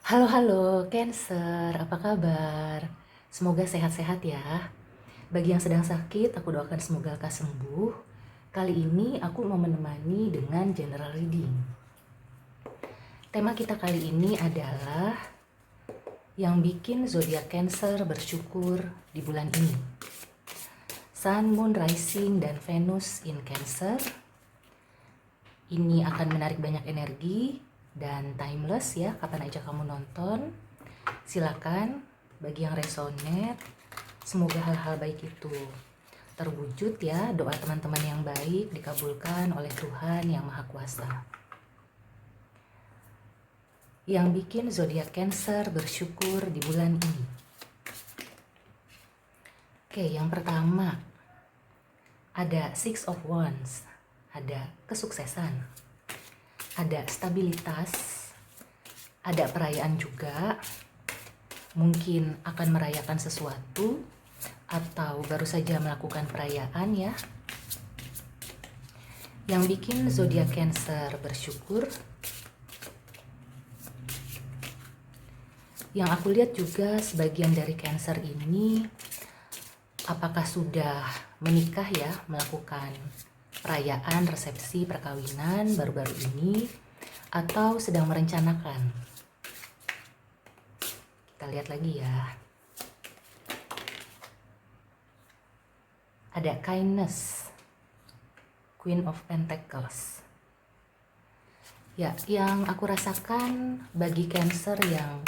Halo halo, Cancer, apa kabar? Semoga sehat-sehat ya. Bagi yang sedang sakit, aku doakan semoga lekas sembuh. Kali ini aku mau menemani dengan general reading. Tema kita kali ini adalah yang bikin zodiak Cancer bersyukur di bulan ini. Sun, Moon, Rising, dan Venus in Cancer. Ini akan menarik banyak energi dan timeless ya, kapan aja kamu nonton. Silakan bagi yang resonate, semoga hal-hal baik itu terwujud ya, doa teman-teman yang baik dikabulkan oleh Tuhan Yang Maha Kuasa. Yang bikin zodiak Cancer bersyukur di bulan ini. Oke, yang pertama ada Six of Wands, ada kesuksesan, ada stabilitas, ada perayaan juga. Mungkin akan merayakan sesuatu atau baru saja melakukan perayaan ya. Yang bikin zodiak Cancer bersyukur, yang aku lihat juga sebagian dari Cancer ini apakah sudah menikah ya, melakukan perayaan, resepsi, perkawinan baru-baru ini, atau sedang merencanakan. Kita lihat lagi ya. Ada kindness, Queen of Pentacles. Ya, yang aku rasakan bagi Cancer yang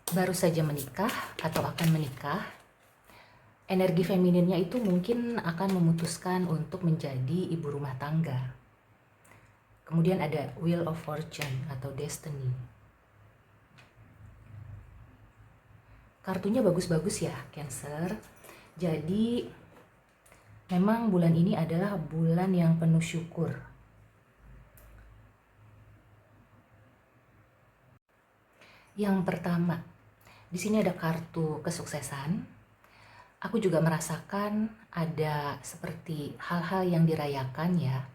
baru saja menikah atau akan menikah, energi femininnya itu mungkin akan memutuskan untuk menjadi ibu rumah tangga. Kemudian ada Wheel of Fortune atau Destiny. Kartunya bagus-bagus ya, Cancer. Jadi memang bulan ini adalah bulan yang penuh syukur. Yang pertama, di sini ada kartu kesuksesan. Aku juga merasakan ada seperti hal-hal yang dirayakan ya.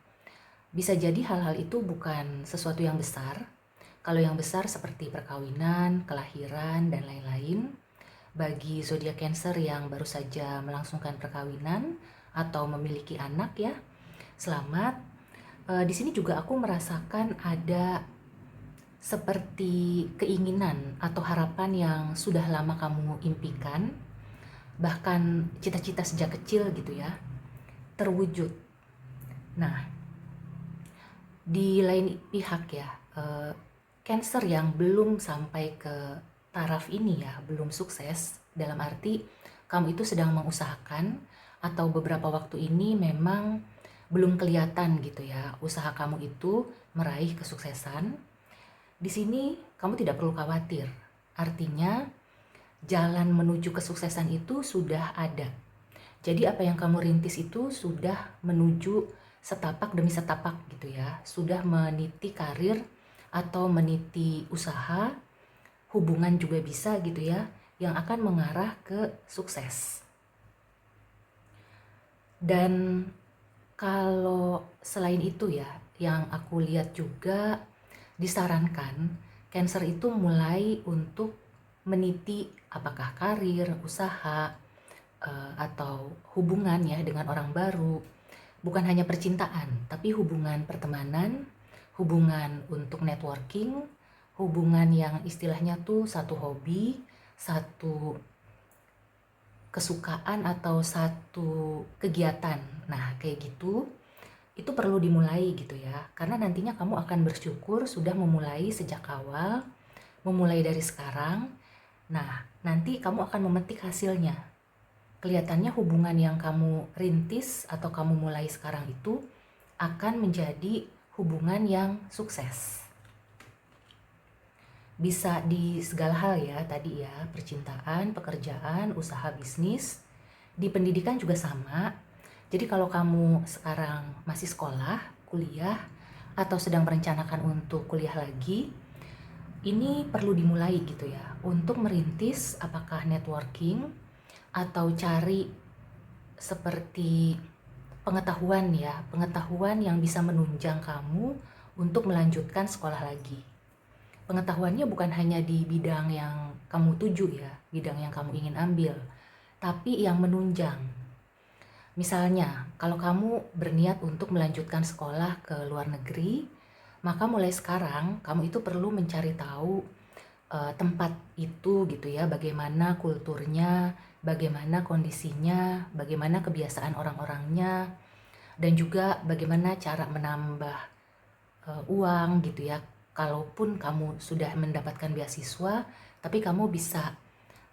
Bisa jadi hal-hal itu bukan sesuatu yang besar. Kalau yang besar seperti perkawinan, kelahiran, dan lain-lain. Bagi zodiak Cancer yang baru saja melangsungkan perkawinan atau memiliki anak ya, selamat. Di sini juga aku merasakan ada seperti keinginan atau harapan yang sudah lama kamu impikan, bahkan cita-cita sejak kecil gitu ya, terwujud. Nah, di lain pihak ya, Cancer yang belum sampai ke taraf ini ya, belum sukses, dalam arti kamu itu sedang mengusahakan atau beberapa waktu ini memang belum kelihatan gitu ya, usaha kamu itu meraih kesuksesan. Di sini kamu tidak perlu khawatir, artinya jalan menuju kesuksesan itu sudah ada. Jadi apa yang kamu rintis itu sudah menuju setapak demi setapak gitu ya, sudah meniti karir atau meniti usaha, hubungan juga bisa gitu ya, yang akan mengarah ke sukses. Dan kalau selain itu ya, yang aku lihat juga disarankan Cancer itu mulai untuk meniti apakah karir, usaha, atau hubungan ya dengan orang baru. Bukan hanya percintaan, tapi hubungan pertemanan, hubungan untuk networking, hubungan yang istilahnya tuh satu hobi, satu kesukaan atau satu kegiatan. Nah, kayak gitu itu perlu dimulai gitu ya. Karena nantinya kamu akan bersyukur sudah memulai sejak awal, memulai dari sekarang. Nah, nanti kamu akan memetik hasilnya. Kelihatannya hubungan yang kamu rintis atau kamu mulai sekarang itu akan menjadi hubungan yang sukses. Bisa di segala hal ya, tadi ya, percintaan, pekerjaan, usaha bisnis. Di pendidikan juga sama. Jadi kalau kamu sekarang masih sekolah, kuliah, atau sedang merencanakan untuk kuliah lagi, ini perlu dimulai gitu ya, untuk merintis apakah networking atau cari seperti pengetahuan ya, pengetahuan yang bisa menunjang kamu untuk melanjutkan sekolah lagi. pengetahuannya bukan hanya di bidang yang kamu tuju ya, bidang yang kamu ingin ambil, tapi yang menunjang. Misalnya, kalau kamu berniat untuk melanjutkan sekolah ke luar negeri, maka mulai sekarang kamu itu perlu mencari tahu tempat itu gitu ya, bagaimana kulturnya, bagaimana kondisinya, bagaimana kebiasaan orang-orangnya, dan juga bagaimana cara menambah uang gitu ya. Kalaupun kamu sudah mendapatkan beasiswa, tapi kamu bisa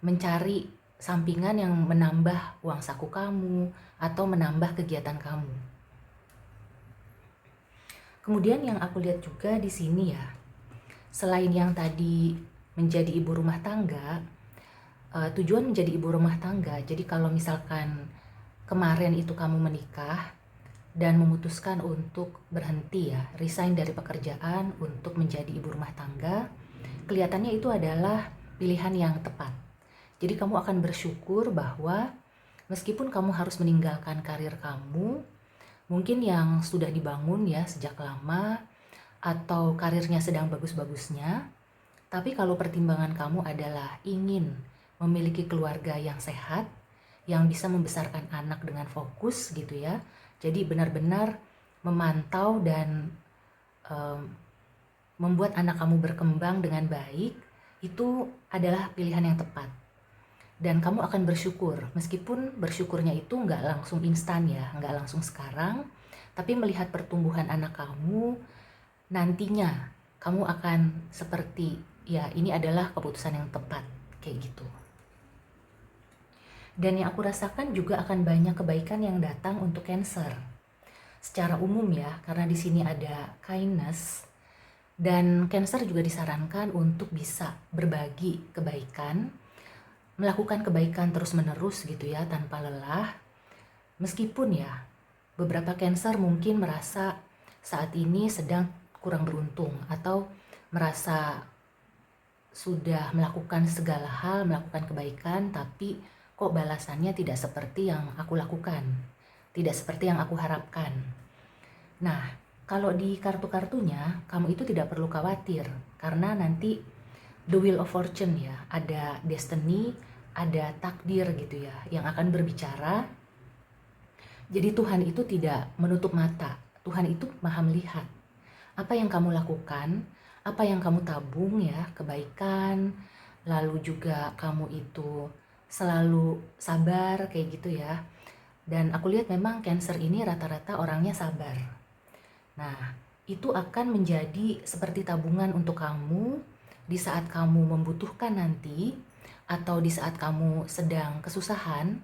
mencari sampingan yang menambah uang saku kamu atau menambah kegiatan kamu. Kemudian yang aku lihat juga di sini ya, selain yang tadi menjadi ibu rumah tangga, tujuan menjadi ibu rumah tangga. Jadi kalau misalkan kemarin itu kamu menikah dan memutuskan untuk berhenti ya, resign dari pekerjaan untuk menjadi ibu rumah tangga, kelihatannya itu adalah pilihan yang tepat. Jadi kamu akan bersyukur bahwa meskipun kamu harus meninggalkan karir kamu, mungkin yang sudah dibangun ya sejak lama, atau karirnya sedang bagus-bagusnya, tapi kalau pertimbangan kamu adalah ingin memiliki keluarga yang sehat, yang bisa membesarkan anak dengan fokus gitu ya, jadi benar-benar memantau dan membuat anak kamu berkembang dengan baik, itu adalah pilihan yang tepat. Dan kamu akan bersyukur, meskipun bersyukurnya itu nggak langsung instan ya, nggak langsung sekarang, tapi melihat pertumbuhan anak kamu, nantinya kamu akan seperti, ya ini adalah keputusan yang tepat, kayak gitu. Dan yang aku rasakan juga akan banyak kebaikan yang datang untuk Cancer. Secara umum ya, karena di sini ada kindness, dan Cancer juga disarankan untuk bisa berbagi kebaikan, melakukan kebaikan terus-menerus gitu ya, tanpa lelah. Meskipun ya, beberapa Cancer mungkin merasa saat ini sedang kurang beruntung atau merasa sudah melakukan segala hal, melakukan kebaikan, tapi kok balasannya tidak seperti yang aku lakukan, tidak seperti yang aku harapkan. Nah, kalau di kartu-kartunya, kamu itu tidak perlu khawatir, karena nanti the wheel of fortune ya, ada destiny, ada takdir gitu ya, yang akan berbicara. Jadi Tuhan itu tidak menutup mata, Tuhan itu maha melihat. Apa yang kamu lakukan, apa yang kamu tabung ya, kebaikan, lalu juga kamu itu selalu sabar kayak gitu ya. Dan aku lihat memang Cancer ini rata-rata orangnya sabar. Nah, itu akan menjadi seperti tabungan untuk kamu di saat kamu membutuhkan nanti, atau di saat kamu sedang kesusahan.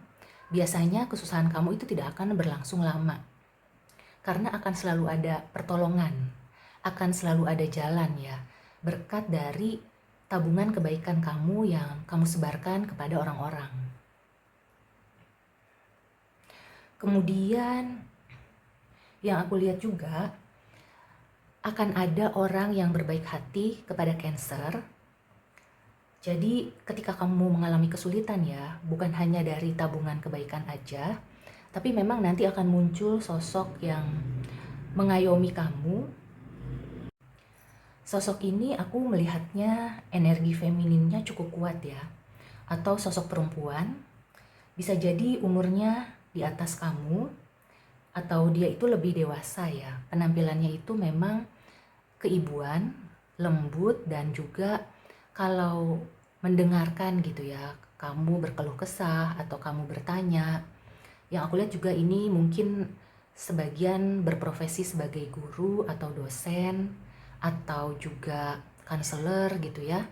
Biasanya kesusahan kamu itu tidak akan berlangsung lama, karena akan selalu ada pertolongan, akan selalu ada jalan ya, berkat dari tabungan kebaikan kamu yang kamu sebarkan kepada orang-orang. Kemudian yang aku lihat juga, akan ada orang yang berbaik hati kepada Cancer. Jadi ketika kamu mengalami kesulitan ya, bukan hanya dari tabungan kebaikan aja, tapi memang nanti akan muncul sosok yang mengayomi kamu. Sosok ini aku melihatnya energi femininnya cukup kuat ya, atau sosok perempuan, bisa jadi umurnya di atas kamu, atau dia itu lebih dewasa ya. Penampilannya itu memang keibuan, lembut, dan juga kalau mendengarkan gitu ya, kamu berkeluh kesah atau kamu bertanya, yang aku lihat juga ini mungkin sebagian berprofesi sebagai guru atau dosen atau juga konselor gitu ya.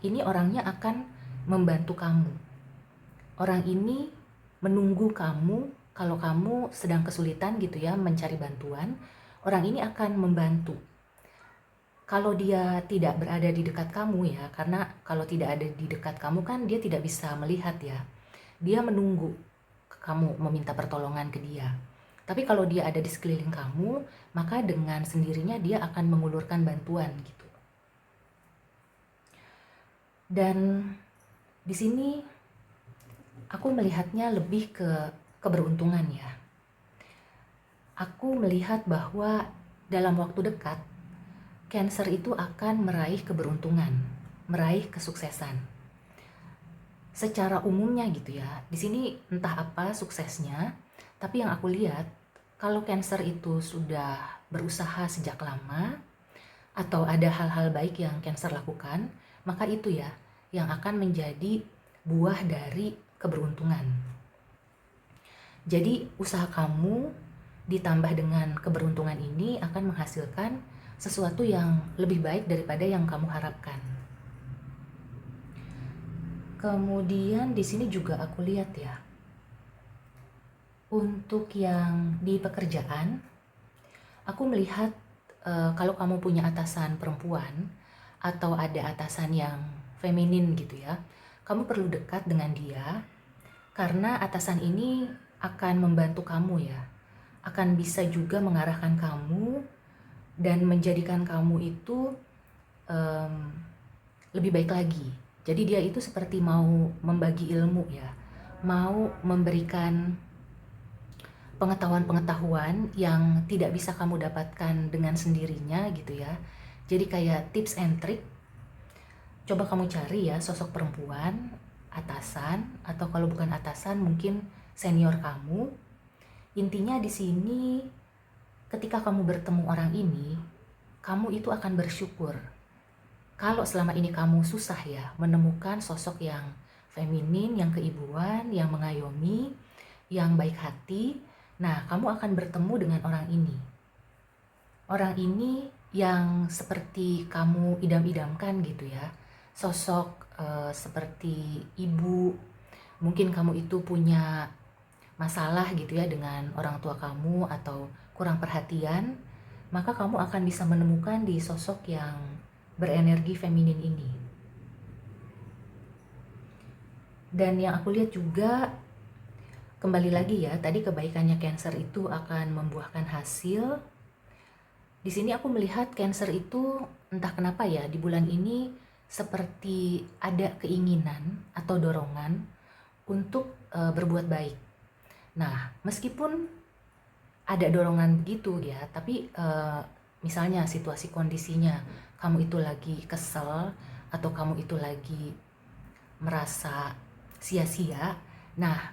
Ini orangnya akan membantu kamu. Orang ini menunggu kamu kalau kamu sedang kesulitan gitu ya, mencari bantuan. Orang ini akan membantu. Kalau dia tidak berada di dekat kamu ya, karena kalau tidak ada di dekat kamu kan dia tidak bisa melihat ya. Dia menunggu kamu meminta pertolongan ke dia. Tapi kalau dia ada di sekeliling kamu, maka dengan sendirinya dia akan mengulurkan bantuan gitu. Dan di sini aku melihatnya lebih ke keberuntungan ya. Aku melihat bahwa dalam waktu dekat Cancer itu akan meraih keberuntungan, meraih kesuksesan. Secara umumnya gitu ya, di sini entah apa suksesnya, tapi yang aku lihat, kalau Cancer itu sudah berusaha sejak lama, atau ada hal-hal baik yang Cancer lakukan, maka itu ya yang akan menjadi buah dari keberuntungan. Jadi usaha kamu ditambah dengan keberuntungan ini akan menghasilkan sesuatu yang lebih baik daripada yang kamu harapkan. Kemudian di sini juga aku lihat ya, untuk yang di pekerjaan, aku melihat kalau kamu punya atasan perempuan atau ada atasan yang feminin gitu ya, kamu perlu dekat dengan dia karena atasan ini akan membantu kamu ya, akan bisa juga mengarahkan kamu dan menjadikan kamu itu lebih baik lagi. Jadi dia itu seperti mau membagi ilmu ya, mau memberikan pengetahuan-pengetahuan yang tidak bisa kamu dapatkan dengan sendirinya gitu ya. Jadi kayak tips and trick. Coba kamu cari ya sosok perempuan, atasan, atau kalau bukan atasan mungkin senior kamu. Intinya di sini ketika kamu bertemu orang ini, kamu itu akan bersyukur. Kalau selama ini kamu susah ya menemukan sosok yang feminin, yang keibuan, yang mengayomi, yang baik hati, nah kamu akan bertemu dengan orang ini. Orang ini yang seperti kamu idam-idamkan gitu ya, sosok seperti ibu, mungkin kamu itu punya masalah gitu ya dengan orang tua kamu atau kurang perhatian, maka kamu akan bisa menemukan di sosok yang berenergi feminin ini. Dan yang aku lihat juga, kembali lagi ya, tadi kebaikannya Cancer itu akan membuahkan hasil. Di sini aku melihat Cancer itu entah kenapa ya di bulan ini seperti ada keinginan atau dorongan untuk berbuat baik. Nah, meskipun ada dorongan begitu ya, tapi misalnya situasi kondisinya kamu itu lagi kesel atau kamu itu lagi merasa sia-sia, nah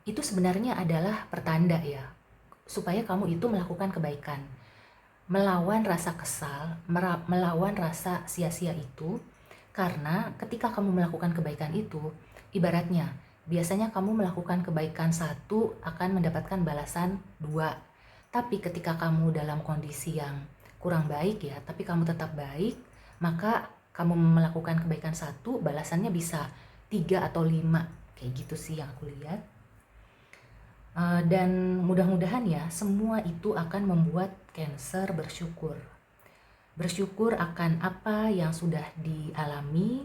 itu sebenarnya adalah pertanda ya supaya kamu itu melakukan kebaikan, melawan rasa kesal, melawan rasa sia-sia itu. Karena ketika kamu melakukan kebaikan itu, ibaratnya biasanya kamu melakukan kebaikan satu akan mendapatkan balasan dua. Tapi ketika kamu dalam kondisi yang kurang baik ya, tapi kamu tetap baik, maka kamu melakukan kebaikan satu, balasannya bisa 3 atau 5. Kayak gitu sih yang aku lihat. Dan mudah-mudahan ya, semua itu akan membuat Cancer bersyukur. Bersyukur akan apa yang sudah dialami,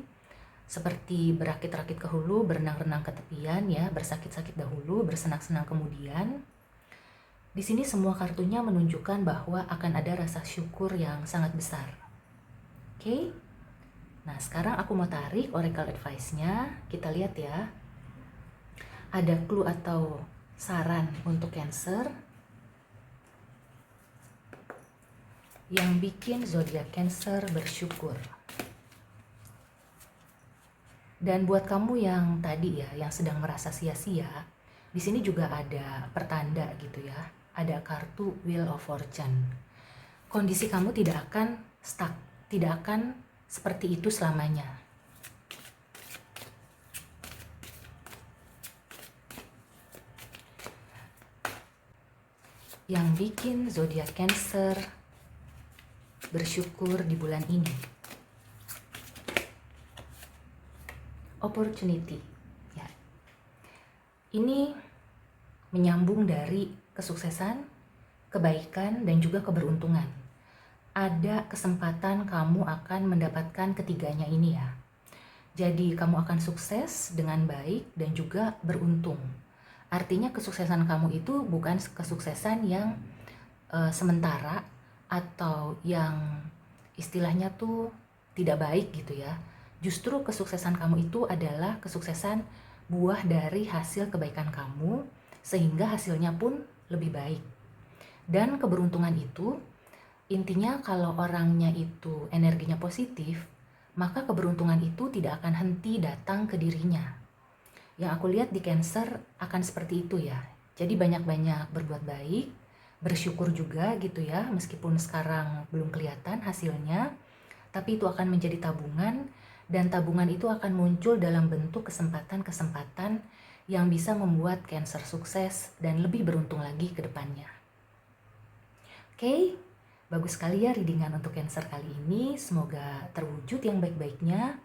seperti berakit-rakit ke hulu, berenang-renang ke tepian ya, bersakit-sakit dahulu, bersenang-senang kemudian. Di sini semua kartunya menunjukkan bahwa akan ada rasa syukur yang sangat besar. Oke? Nah, sekarang aku mau tarik oracle advice-nya. Kita lihat ya. Ada clue atau saran untuk Cancer yang bikin zodiak Cancer bersyukur. Dan buat kamu yang tadi ya, yang sedang merasa sia-sia, di sini juga ada pertanda gitu ya. Ada kartu Wheel of Fortune. Kondisi kamu tidak akan stuck, tidak akan seperti itu selamanya. Yang bikin zodiak Cancer bersyukur di bulan ini, opportunity ya. Ini menyambung dari kesuksesan, kebaikan, dan juga keberuntungan. Ada kesempatan kamu akan mendapatkan ketiganya ini ya. Jadi kamu akan sukses dengan baik dan juga beruntung. Artinya kesuksesan kamu itu bukan kesuksesan yang sementara atau yang istilahnya tuh tidak baik gitu ya. Justru kesuksesan kamu itu adalah kesuksesan buah dari hasil kebaikan kamu, sehingga hasilnya pun lebih baik. Dan keberuntungan itu Intinya kalau orangnya itu energinya positif, maka keberuntungan itu tidak akan henti datang ke dirinya. Yang aku lihat di Cancer akan seperti itu ya. Jadi banyak-banyak berbuat baik, bersyukur juga gitu ya, meskipun sekarang belum kelihatan hasilnya, tapi itu akan menjadi tabungan, dan tabungan itu akan muncul dalam bentuk kesempatan-kesempatan yang bisa membuat Cancer sukses dan lebih beruntung lagi ke depannya. Oke, bagus sekali ya readingan untuk Cancer kali ini. Semoga terwujud yang baik-baiknya.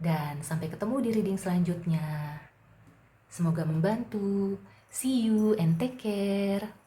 Dan sampai ketemu di reading selanjutnya. Semoga membantu. See you and take care.